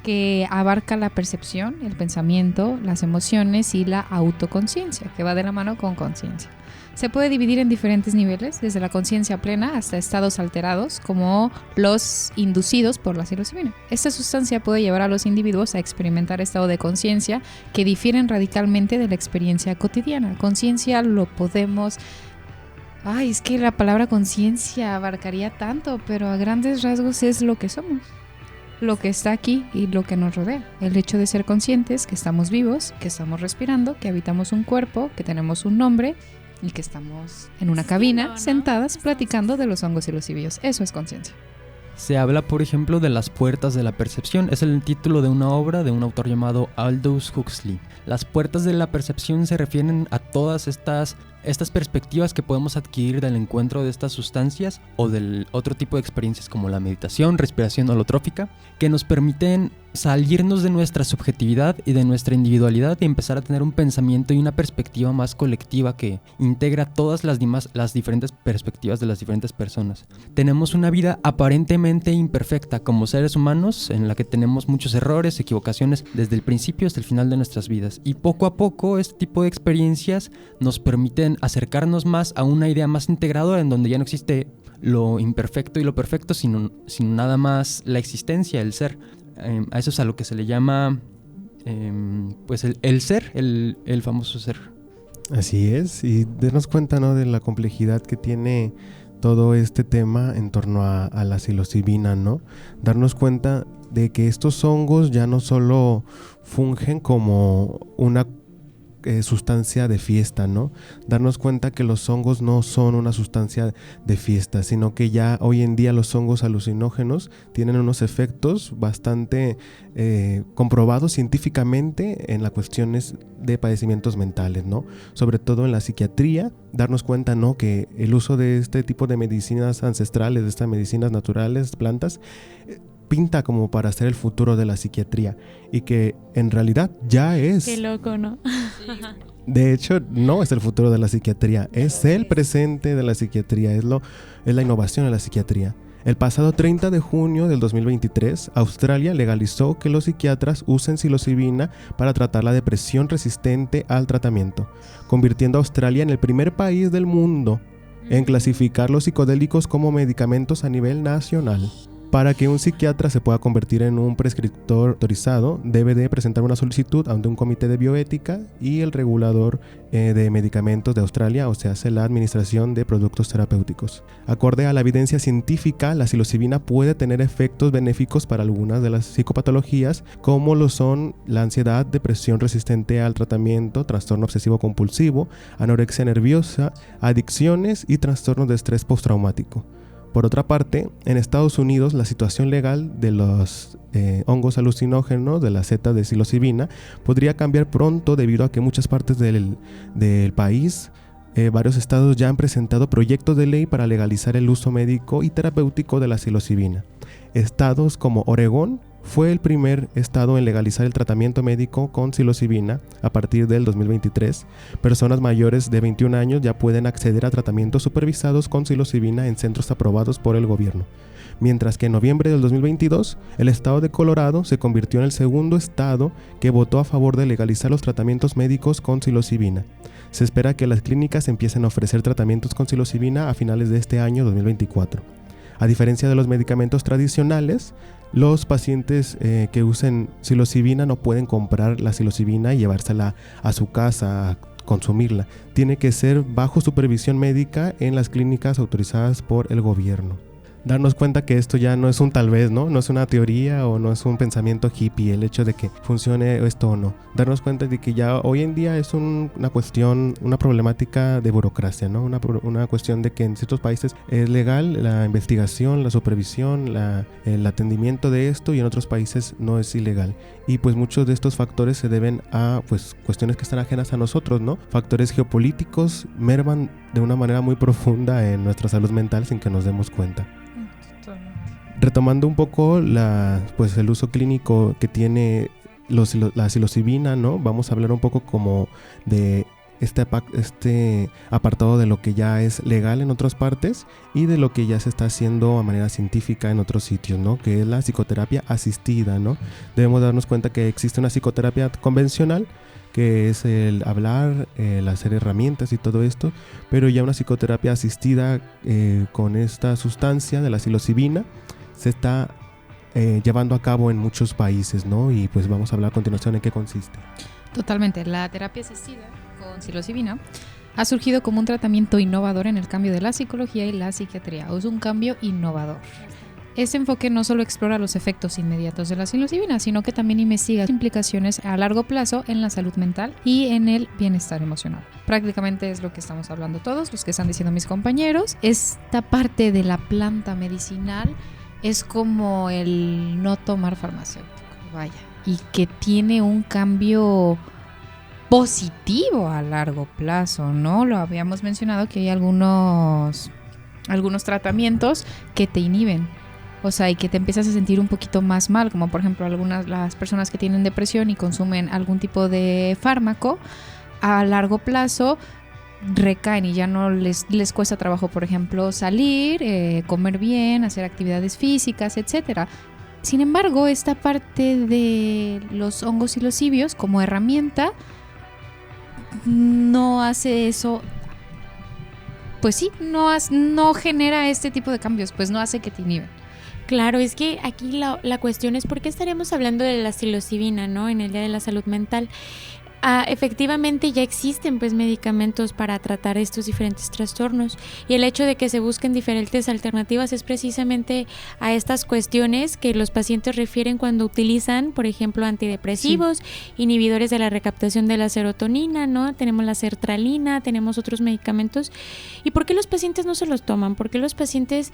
que abarca la percepción, el pensamiento, las emociones y la autoconciencia, que va de la mano con conciencia. Se puede dividir en diferentes niveles, desde la conciencia plena hasta estados alterados, como los inducidos por la psilocibina. Esta sustancia puede llevar a los individuos a experimentar estados de conciencia que difieren radicalmente de la experiencia cotidiana. Conciencia lo podemos... es que la palabra conciencia abarcaría tanto, pero a grandes rasgos es lo que somos, lo que está aquí y lo que nos rodea. El hecho de ser conscientes que estamos vivos, que estamos respirando, que habitamos un cuerpo, que tenemos un nombre y que estamos en una cabina sentadas platicando de los hongos y los psilocibina. Eso es conciencia. Se habla, por ejemplo, de las puertas de la percepción. Es el título de una obra de un autor llamado Aldous Huxley. Las puertas de la percepción se refieren a todas estas perspectivas que podemos adquirir del encuentro de estas sustancias o del otro tipo de experiencias como la meditación, respiración holotrófica, que nos permiten salirnos de nuestra subjetividad y de nuestra individualidad y empezar a tener un pensamiento y una perspectiva más colectiva que integra todas las diferentes perspectivas de las diferentes personas. Tenemos una vida aparentemente imperfecta como seres humanos, en la que tenemos muchos errores, equivocaciones desde el principio hasta el final de nuestras vidas, y poco a poco este tipo de experiencias nos permiten acercarnos más a una idea más integradora, en donde ya no existe lo imperfecto y lo perfecto, sino nada más la existencia, el ser. A eso es a lo que se le llama pues el ser, el famoso ser. Así es, y darnos cuenta, ¿no?, de la complejidad que tiene todo este tema en torno a la psilocibina, ¿no? Darnos cuenta de que estos hongos ya no solo fungen como una sustancia de fiesta, ¿no? Darnos cuenta que los hongos no son una sustancia de fiesta, sino que ya hoy en día los hongos alucinógenos tienen unos efectos bastante comprobados científicamente en las cuestiones de padecimientos mentales, ¿no? Sobre todo en la psiquiatría, darnos cuenta, ¿no?, que el uso de este tipo de medicinas ancestrales, de estas medicinas naturales, plantas, pinta como para ser el futuro de la psiquiatría, y que en realidad ya es. Qué loco, ¿no? De hecho, no es el futuro de la psiquiatría, es el presente de la psiquiatría, es la innovación de la psiquiatría. El pasado 30 de junio del 2023, Australia legalizó que los psiquiatras usen psilocibina para tratar la depresión resistente al tratamiento, convirtiendo a Australia en el primer país del mundo en clasificar los psicodélicos como medicamentos a nivel nacional. Para que un psiquiatra se pueda convertir en un prescriptor autorizado, debe de presentar una solicitud ante un comité de bioética y el regulador de medicamentos de Australia, o sea, hace la Administración de Productos Terapéuticos. Acorde a la evidencia científica, la psilocibina puede tener efectos benéficos para algunas de las psicopatologías, como lo son la ansiedad, depresión resistente al tratamiento, trastorno obsesivo compulsivo, anorexia nerviosa, adicciones y trastornos de estrés postraumático. Por otra parte, en Estados Unidos la situación legal de los hongos alucinógenos de la seta de psilocibina podría cambiar pronto debido a que muchas partes del país, varios estados ya han presentado proyectos de ley para legalizar el uso médico y terapéutico de la psilocibina. Estados como Oregón fue el primer estado en legalizar el tratamiento médico con psilocibina a partir del 2023. Personas mayores de 21 años ya pueden acceder a tratamientos supervisados con psilocibina en centros aprobados por el gobierno. Mientras que en noviembre del 2022, el estado de Colorado se convirtió en el segundo estado que votó a favor de legalizar los tratamientos médicos con psilocibina. Se espera que las clínicas empiecen a ofrecer tratamientos con psilocibina a finales de este año 2024. A diferencia de los medicamentos tradicionales, los pacientes que usen psilocibina no pueden comprar la psilocibina y llevársela a su casa a consumirla. Tiene que ser bajo supervisión médica en las clínicas autorizadas por el gobierno. Darnos cuenta que esto ya no es un tal vez, ¿no? No es una teoría o no es un pensamiento hippie el hecho de que funcione esto o no. Darnos cuenta de que ya hoy en día es una cuestión, una problemática de burocracia, ¿no? Una cuestión de que en ciertos países es legal la investigación, la supervisión, el atendimiento de esto, y en otros países no es ilegal. Y pues muchos de estos factores se deben a pues cuestiones que están ajenas a nosotros, ¿no? Factores geopolíticos merman de una manera muy profunda en nuestra salud mental sin que nos demos cuenta. Retomando un poco el uso clínico que tiene la psilocibina, ¿no? Vamos a hablar un poco como de este apartado de lo que ya es legal en otras partes y de lo que ya se está haciendo a manera científica en otros sitios, ¿no? Que es la psicoterapia asistida, ¿no? Debemos darnos cuenta que existe una psicoterapia convencional, que es el hablar, el hacer herramientas y todo esto, pero ya una psicoterapia asistida con esta sustancia de la psilocibina se está llevando a cabo en muchos países, ¿no? Y pues vamos a hablar a continuación en qué consiste. Totalmente. La terapia asistida con psilocibina ha surgido como un tratamiento innovador en el cambio de la psicología y la psiquiatría. Es un cambio innovador. Este enfoque no solo explora los efectos inmediatos de la psilocibina, sino que también investiga implicaciones a largo plazo en la salud mental y en el bienestar emocional. Prácticamente es lo que estamos hablando todos, los que están diciendo mis compañeros. Esta parte de la planta medicinal es como el no tomar farmacéutico, vaya, y que tiene un cambio positivo a largo plazo, ¿no? Lo habíamos mencionado que hay algunos tratamientos que te inhiben, o sea, y que te empiezas a sentir un poquito más mal, como por ejemplo las personas que tienen depresión y consumen algún tipo de fármaco, a largo plazo recaen y ya no les cuesta trabajo, por ejemplo, salir, comer bien, hacer actividades físicas, etcétera. Sin embargo, esta parte de los hongos psilocibios como herramienta no hace eso. Pues sí, no genera este tipo de cambios, pues no hace que te inhiben. Claro, es que aquí la cuestión es por qué estaremos hablando de la psilocibina, ¿no? En el Día de la Salud Mental. Efectivamente ya existen pues medicamentos para tratar estos diferentes trastornos, y el hecho de que se busquen diferentes alternativas es precisamente a estas cuestiones que los pacientes refieren cuando utilizan, por ejemplo, antidepresivos, inhibidores de la recaptación de la serotonina, ¿no? Tenemos la sertralina, tenemos otros medicamentos. ¿Y por qué los pacientes no se los toman? Porque los pacientes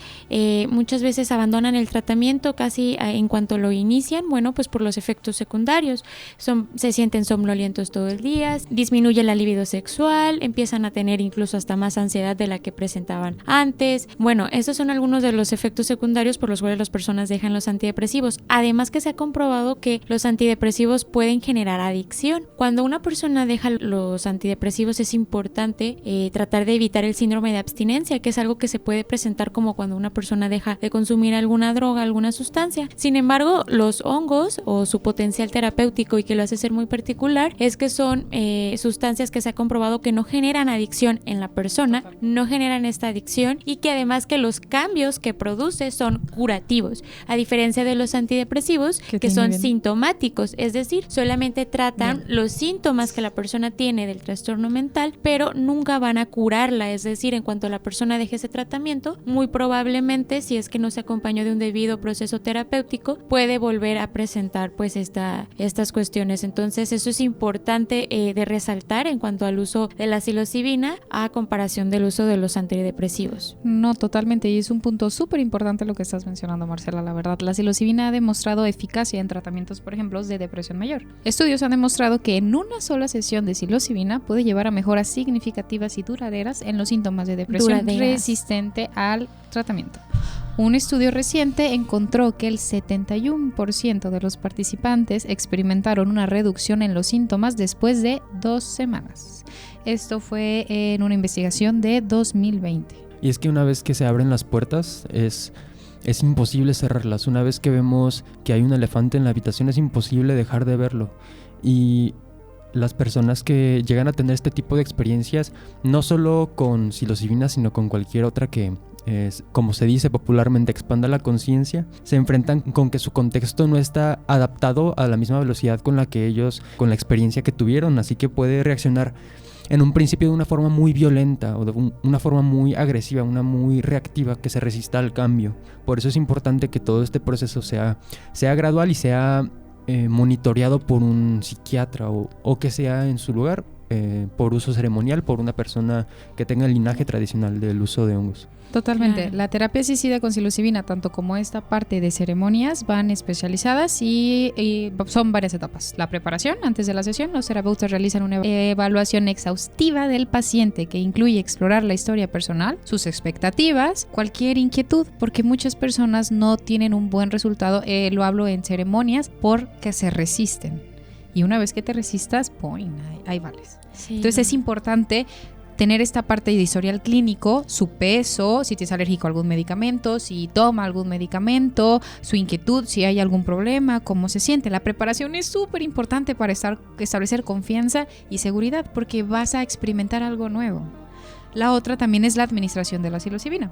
muchas veces abandonan el tratamiento casi en cuanto lo inician. Bueno, pues por los efectos secundarios. Se sienten somnolientos todo el día, disminuye la libido sexual, empiezan a tener incluso hasta más ansiedad de la que presentaban antes. Bueno, estos son algunos de los efectos secundarios por los cuales las personas dejan los antidepresivos. Además que se ha comprobado que los antidepresivos pueden generar adicción. Cuando una persona deja los antidepresivos es importante tratar de evitar el síndrome de abstinencia, que es algo que se puede presentar como cuando una persona deja de consumir alguna droga, alguna sustancia. Sin embargo, los hongos o su potencial terapéutico, y que lo hace ser muy particular, es que son sustancias que se ha comprobado que no generan adicción en la persona, no generan esta adicción, y que además que los cambios que produce son curativos, a diferencia de los antidepresivos que son sintomáticos, es decir, solamente tratan los síntomas que la persona tiene del trastorno mental, pero nunca van a curarla, es decir, en cuanto la persona deje ese tratamiento, muy probablemente, si es que no se acompañó de un debido proceso terapéutico, puede volver a presentar pues estas cuestiones. Entonces eso es importante importante de resaltar en cuanto al uso de la psilocibina a comparación del uso de los antidepresivos. No, totalmente, y es un punto súper importante lo que estás mencionando, Marcela, la verdad. La psilocibina ha demostrado eficacia en tratamientos, por ejemplo, de depresión mayor. Estudios han demostrado que en una sola sesión de psilocibina puede llevar a mejoras significativas y duraderas en los síntomas de depresión resistente al tratamiento. Un estudio reciente encontró que el 71% de los participantes experimentaron una reducción en los síntomas después de 2 semanas. Esto fue en una investigación de 2020. Y es que una vez que se abren las puertas es imposible cerrarlas. Una vez que vemos que hay un elefante en la habitación es imposible dejar de verlo. Y las personas que llegan a tener este tipo de experiencias, no solo con psilocibina, sino con cualquier otra que, como se dice popularmente, expanda la conciencia, se enfrentan con que su contexto no está adaptado a la misma velocidad con la que ellos, con la experiencia que tuvieron, así que puede reaccionar en un principio de una forma muy violenta o de una forma muy agresiva, una muy reactiva que se resista al cambio. Por eso es importante que todo este proceso sea gradual y sea monitoreado por un psiquiatra o que sea en su lugar por uso ceremonial por una persona que tenga el linaje tradicional del uso de hongos. Totalmente. Claro. La terapia asistida con psilocibina, tanto como esta parte de ceremonias, van especializadas y son varias etapas. La preparación, antes de la sesión, los terapeutas realizan una evaluación exhaustiva del paciente que incluye explorar la historia personal, sus expectativas, cualquier inquietud, porque muchas personas no tienen un buen resultado, lo hablo en ceremonias, porque se resisten. Y una vez que te resistas, ¡poing! Ahí vales. Sí. Entonces es importante tener esta parte de historial clínico, su peso, si te es alérgico a algún medicamento, si toma algún medicamento, su inquietud, si hay algún problema, cómo se siente. La preparación es súper importante para establecer confianza y seguridad porque vas a experimentar algo nuevo. La otra también es la administración de la psilocibina.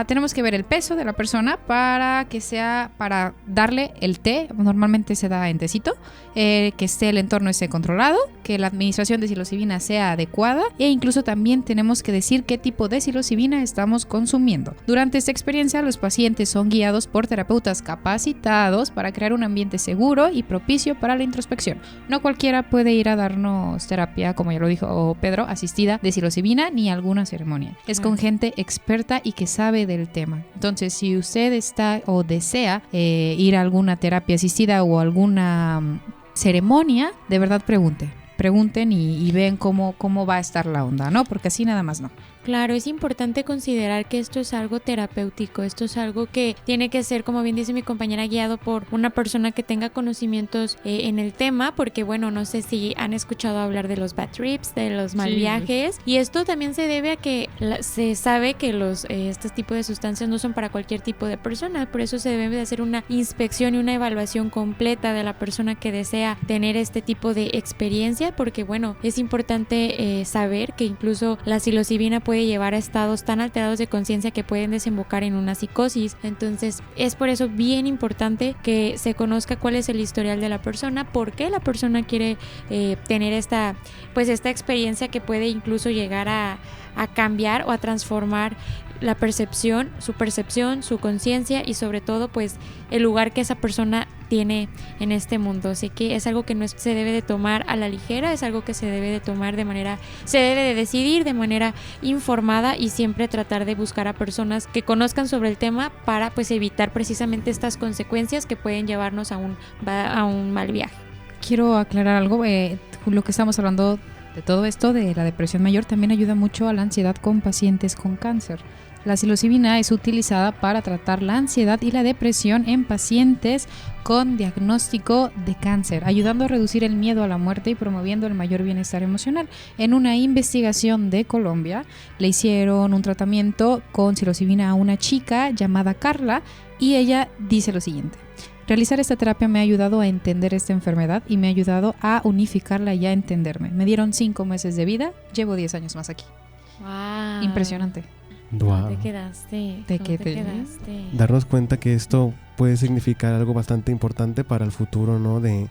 Tenemos que ver el peso de la persona para darle el té. Normalmente se da en tecito, que el entorno esté controlado, que la administración de psilocibina sea adecuada e incluso también tenemos que decir qué tipo de psilocibina estamos consumiendo. Durante esta experiencia los pacientes son guiados por terapeutas capacitados para crear un ambiente seguro y propicio para la introspección. No cualquiera puede ir a darnos terapia, como ya lo dijo Pedro, asistida de psilocibina ni alguna ceremonia. Es con gente experta y que sabe del tema. Entonces, si usted está o desea ir a alguna terapia asistida o alguna ceremonia, de verdad pregunten y ven cómo va a estar la onda, ¿no? Porque así nada más no. Claro, es importante considerar que esto es algo terapéutico, esto es algo que tiene que ser, como bien dice mi compañera, guiado por una persona que tenga conocimientos en el tema, porque bueno, no sé si han escuchado hablar de los bad trips, de los mal viajes, y esto también se debe a que se sabe que este tipo de sustancias no son para cualquier tipo de persona, por eso se debe de hacer una inspección y una evaluación completa de la persona que desea tener este tipo de experiencia, porque bueno, es importante saber que incluso la psilocibina puede llevar a estados tan alterados de conciencia que pueden desembocar en una psicosis. Entonces es por eso bien importante que se conozca cuál es el historial de la persona, por qué la persona quiere tener esta experiencia que puede incluso llegar a cambiar o a transformar la percepción, su conciencia y sobre todo pues el lugar que esa persona tiene en este mundo. Así que es algo que no se debe de tomar a la ligera, es algo que se debe de tomar se debe de decidir de manera informada y siempre tratar de buscar a personas que conozcan sobre el tema para pues evitar precisamente estas consecuencias que pueden llevarnos a un mal viaje. Quiero aclarar algo, lo que estamos hablando de todo esto de la depresión mayor también ayuda mucho a la ansiedad con pacientes con cáncer. La psilocibina es utilizada para tratar la ansiedad y la depresión en pacientes con diagnóstico de cáncer, ayudando a reducir el miedo a la muerte y promoviendo el mayor bienestar emocional. En una investigación de Colombia, le hicieron un tratamiento con psilocibina a una chica llamada Carla y ella dice lo siguiente: realizar esta terapia me ha ayudado a entender esta enfermedad y me ha ayudado a unificarla y a entenderme. Me dieron 5 meses de vida, llevo 10 años más aquí. Wow. Impresionante. Wow. ¿Dónde quedaste? ¿Te quedaste? Darnos cuenta que esto puede significar algo bastante importante para el futuro, ¿no? de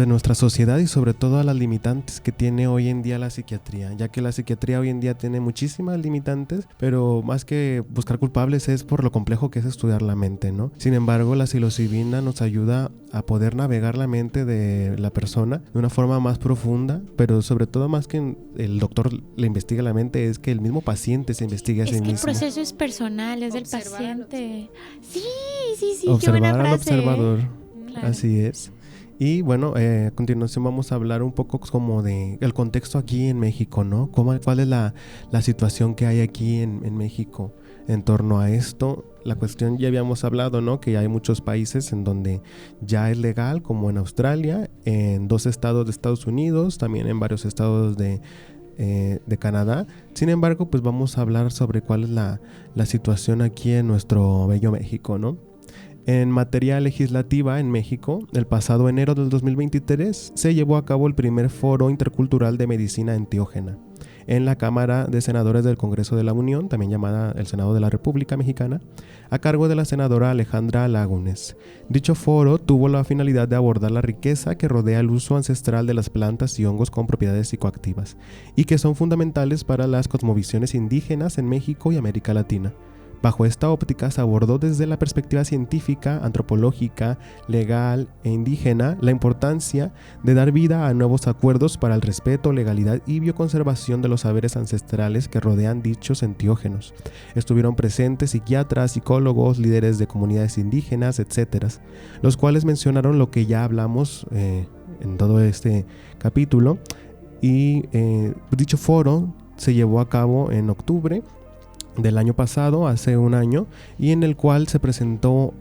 nuestra sociedad y sobre todo a las limitantes que tiene hoy en día la psiquiatría, ya que la psiquiatría hoy en día tiene muchísimas limitantes, pero más que buscar culpables es por lo complejo que es estudiar la mente, ¿no? Sin embargo, la psilocibina nos ayuda a poder navegar la mente de la persona de una forma más profunda, pero sobre todo más que el doctor le investiga la mente, es que el mismo paciente se investiga a sí mismo. Es que el proceso es personal, es del paciente. Sí, Observar qué buena frase. al observador, Claro. así es. Y bueno, a continuación vamos a hablar un poco como de el contexto aquí en México, ¿no? ¿Cuál es la situación que hay aquí en México en torno a esto? La cuestión ya habíamos hablado, ¿no? Que hay muchos países en donde ya es legal, como en Australia, en 2 estados de Estados Unidos, también en varios estados de Canadá. Sin embargo, pues vamos a hablar sobre cuál es la situación aquí en nuestro bello México, ¿no? En materia legislativa en México, el pasado enero del 2023 se llevó a cabo el primer foro intercultural de medicina enteógena en la Cámara de Senadores del Congreso de la Unión, también llamada el Senado de la República Mexicana, a cargo de la senadora Alejandra Lagunes. Dicho foro tuvo la finalidad de abordar la riqueza que rodea el uso ancestral de las plantas y hongos con propiedades psicoactivas y que son fundamentales para las cosmovisiones indígenas en México y América Latina. Bajo esta óptica se abordó desde la perspectiva científica, antropológica, legal e indígena la importancia de dar vida a nuevos acuerdos para el respeto, legalidad y bioconservación de los saberes ancestrales que rodean dichos enteógenos. Estuvieron presentes psiquiatras, psicólogos, líderes de comunidades indígenas, etc., los cuales mencionaron lo que ya hablamos en todo este capítulo. Y dicho foro se llevó a cabo en octubre del año pasado, hace un año, y en el cual se presentó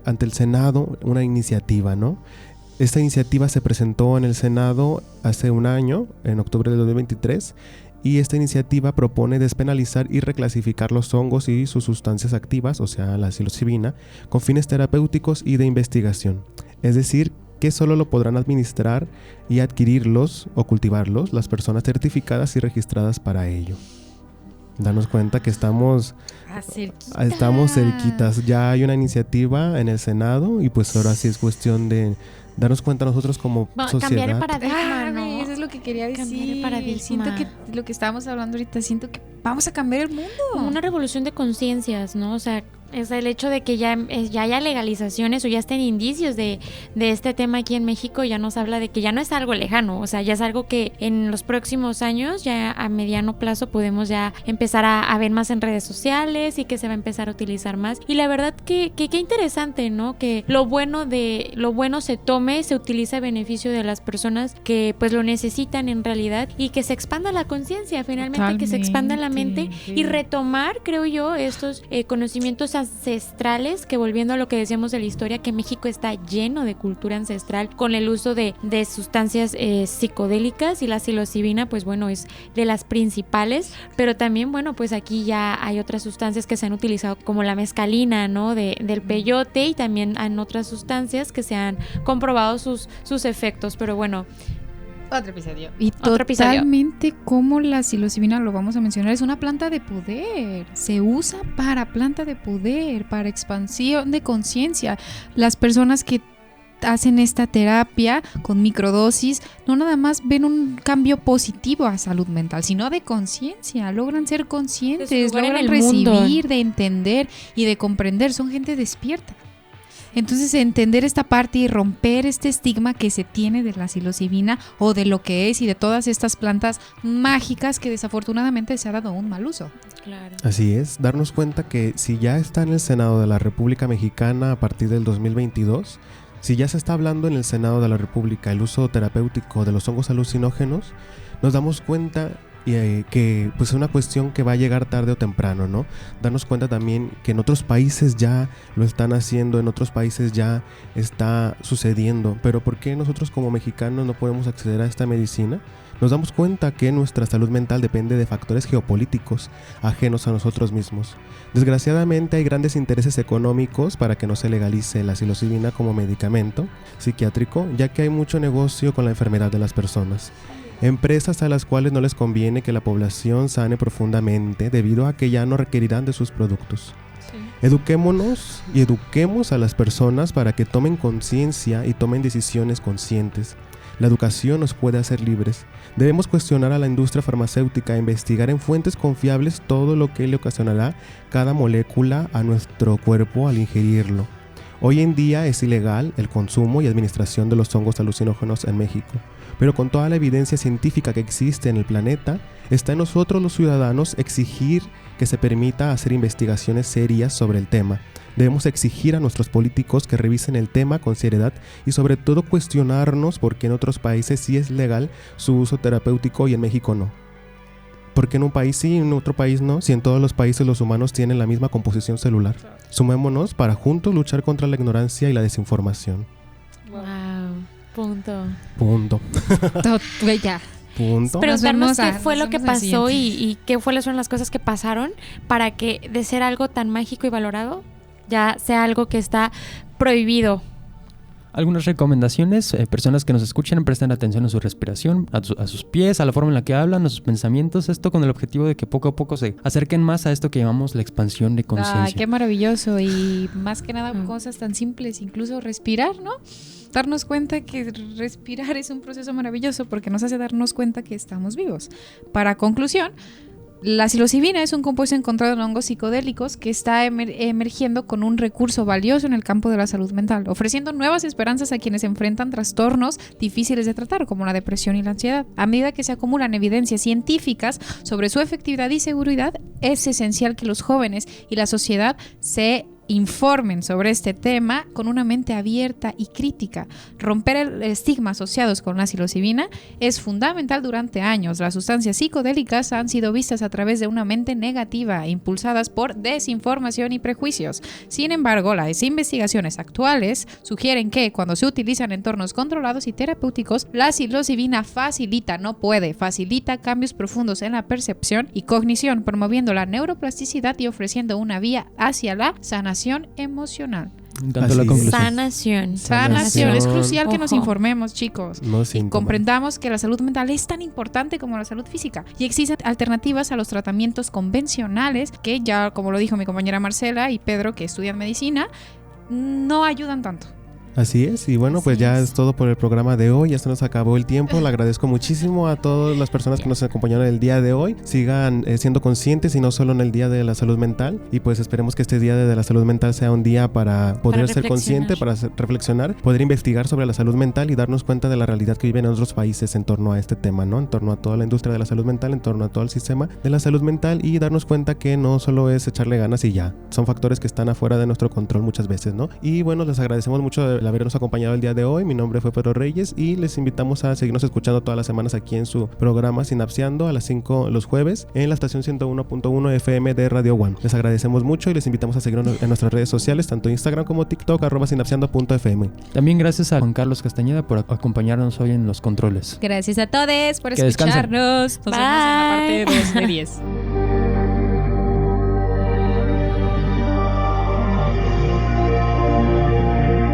ante el Senado una iniciativa, ¿no? Esta iniciativa se presentó en el Senado hace un año, en octubre de 2023, y esta iniciativa propone despenalizar y reclasificar los hongos y sus sustancias activas, o sea, la psilocibina, con fines terapéuticos y de investigación. Es decir, que solo lo podrán administrar y adquirirlos o cultivarlos las personas certificadas y registradas para ello. Darnos cuenta que estamos cerquitas. Ya hay una iniciativa en el Senado y pues ahora sí es cuestión de darnos cuenta nosotros como sociedad. Cambiar el paradigma, ¿no? Eso es lo que quería decir. Cambiar el paradigma. Siento que lo que estábamos hablando ahorita, siento que vamos a cambiar el mundo. Como una revolución de conciencias, ¿no? O sea, es el hecho de que ya haya legalizaciones o ya estén indicios de este tema aquí en México, ya nos habla de que ya no es algo lejano, o sea, ya es algo que en los próximos años, ya a mediano plazo, podemos ya empezar a ver más en redes sociales y que se va a empezar a utilizar más. Y la verdad que qué interesante, ¿no? Que lo bueno se tome, se utilice a beneficio de las personas que pues lo necesitan en realidad y que se expanda la conciencia, finalmente. Totalmente. Que se expanda la mente y retomar, creo yo, estos conocimientos ancestrales, que volviendo a lo que decíamos de la historia, que México está lleno de cultura ancestral con el uso de sustancias psicodélicas, y la psilocibina pues bueno es de las principales, pero también bueno pues aquí ya hay otras sustancias que se han utilizado como la mescalina, ¿no? del peyote, y también hay otras sustancias que se han comprobado sus efectos, pero bueno, otro episodio. Y totalmente como la psilocibina, lo vamos a mencionar, es una planta de poder. Se usa para planta de poder, para expansión de conciencia. Las personas que hacen esta terapia con microdosis no nada más ven un cambio positivo a salud mental, sino de conciencia. Logran ser conscientes, logran recibir, de entender y de comprender. Son gente despierta. Entonces, entender esta parte y romper este estigma que se tiene de la psilocibina o de lo que es y de todas estas plantas mágicas que desafortunadamente se ha dado un mal uso. Claro. Así es, darnos cuenta que si ya está en el Senado de la República Mexicana a partir del 2022, si ya se está hablando en el Senado de la República el uso terapéutico de los hongos alucinógenos, nos damos cuenta que pues es una cuestión que va a llegar tarde o temprano, ¿no? Darnos cuenta también que en otros países ya lo están haciendo, en otros países ya está sucediendo, pero ¿por qué nosotros como mexicanos no podemos acceder a esta medicina? Nos damos cuenta que nuestra salud mental depende de factores geopolíticos ajenos a nosotros mismos. Desgraciadamente hay grandes intereses económicos para que no se legalice la psilocibina como medicamento psiquiátrico, ya que hay mucho negocio con la enfermedad de las personas. Empresas a las cuales no les conviene que la población sane profundamente debido a que ya no requerirán de sus productos. Sí. Eduquémonos y eduquemos a las personas para que tomen conciencia y tomen decisiones conscientes. La educación nos puede hacer libres. Debemos cuestionar a la industria farmacéutica e investigar en fuentes confiables todo lo que le ocasionará cada molécula a nuestro cuerpo al ingerirlo. Hoy en día es ilegal el consumo y administración de los hongos alucinógenos en México, pero con toda la evidencia científica que existe en el planeta, está en nosotros los ciudadanos exigir que se permita hacer investigaciones serias sobre el tema. Debemos exigir a nuestros políticos que revisen el tema con seriedad y sobre todo cuestionarnos por qué en otros países sí es legal su uso terapéutico y en México no. ¿Por qué en un país sí y en otro país no? Si en todos los países los humanos tienen la misma composición celular. Sumémonos para juntos luchar contra la ignorancia y la desinformación. Wow. Punto. Ya. Punto. Preguntarnos qué fue nos lo que vemos al pasó siguiente. y qué fueron las cosas que pasaron para que de ser algo tan mágico y valorado ya sea algo que está prohibido. Algunas recomendaciones, personas que nos escuchen presten atención a su respiración, a sus pies, a la forma en la que hablan, a sus pensamientos, esto con el objetivo de que poco a poco se acerquen más a esto que llamamos la expansión de conciencia. Ay, qué maravilloso. Y más que nada cosas tan simples, incluso respirar, ¿no? Darnos cuenta que respirar es un proceso maravilloso porque nos hace darnos cuenta que estamos vivos. Para conclusión, la psilocibina es un compuesto encontrado en hongos psicodélicos que está emergiendo con un recurso valioso en el campo de la salud mental, ofreciendo nuevas esperanzas a quienes enfrentan trastornos difíciles de tratar, como la depresión y la ansiedad. A medida que se acumulan evidencias científicas sobre su efectividad y seguridad, es esencial que los jóvenes y la sociedad se informen sobre este tema con una mente abierta y crítica. Romper el estigma asociados con la psilocibina es fundamental durante años. Las sustancias psicodélicas han sido vistas a través de una mente negativa, impulsadas por desinformación y prejuicios. Sin embargo, las investigaciones actuales sugieren que cuando se utilizan en entornos controlados y terapéuticos, la psilocibina facilita cambios profundos en la percepción y cognición, promoviendo la neuroplasticidad y ofreciendo una vía hacia la sanación emocional. Tanto Así la es. conclusión. Sanación. Es crucial que Ojo. nos informemos, chicos. No Y síntomas. comprendamos que la salud mental es tan importante como la salud física. Y existen alternativas a los tratamientos convencionales que ya, como lo dijo mi compañera Marcela y Pedro, que estudian medicina, no ayudan tanto. Así es, y bueno, pues ya es todo por el programa de hoy, ya se nos acabó el tiempo, le agradezco muchísimo a todas las personas que nos acompañaron el día de hoy, sigan siendo conscientes y no solo en el Día de la Salud Mental, y pues esperemos que este Día de la Salud Mental sea un día para poder ser consciente, para reflexionar, poder investigar sobre la salud mental y darnos cuenta de la realidad que viven en otros países en torno a este tema, ¿no? En torno a toda la industria de la salud mental, en torno a todo el sistema de la salud mental y darnos cuenta que no solo es echarle ganas y ya, son factores que están afuera de nuestro control muchas veces, ¿no? Y bueno, les agradecemos mucho el habernos acompañado el día de hoy. Mi nombre fue Pedro Reyes y les invitamos a seguirnos escuchando todas las semanas aquí en su programa Sinapseando a las 5 los jueves en la estación 101.1 FM de Radio One. Les agradecemos mucho y les invitamos a seguirnos en nuestras redes sociales, tanto Instagram como TikTok, @sinapseando.fm. También gracias a Juan Carlos Castañeda por acompañarnos hoy en los controles. Gracias a todos por Que descansen. escucharnos. Nos vemos en la parte 2 de 10.